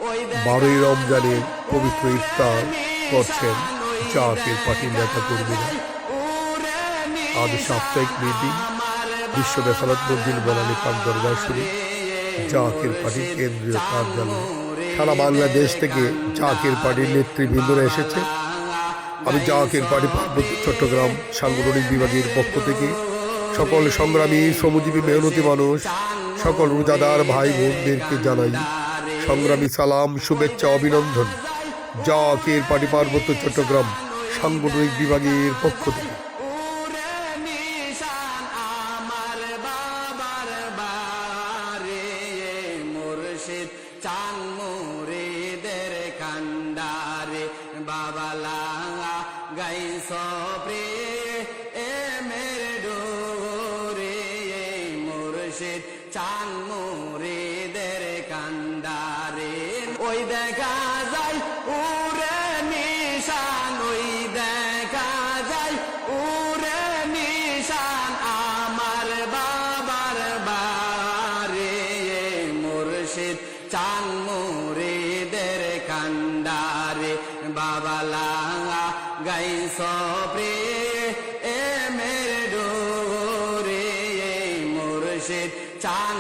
12ই রমজানের পবিত্র ইফতার করছেন জাকের পার্টির নেতা কর্মীরা। আজ সাপ্তাহিক মিটিং বিশ্ব রেসালাত মঞ্জিল বনানী পাক দরবার শরীফ জাকের পার্টির কেন্দ্রীয় কার্যালয়। সারা বাংলাদেশ থেকে জাকের পার্টির নেতৃবৃন্দরা এসেছে। আমি জাকের পার্টি পার্বত্য চট্টগ্রাম সাংগঠনিক বিভাগের পক্ষ থেকে সকল সংগ্রামী শ্রমজীবী মেহনতি মানুষ, সকল রোজাদার ভাই বোনদেরকে জানাই সংগ্রামী সালাম, শুভেচ্ছা, অভিনন্দন। জাকের পার্টি পার্বত্য চট্টগ্রাম সাংগঠনিক বিভাগের পক্ষ থেকে। বাবালা গাই সপ্রে এ মেরে ডোরে মুর্শিদ চান মোরে দের কান্দারে। ওই দেখা যায় উরে নিশান, ওই দেখা যায় উরে নিশান আমার বাবার বারে মুর্শিদ চান মোরে দের কান্দারে। বাবালা গাই সপ্রে এ মেরে ডোরে মুর্শিদ চান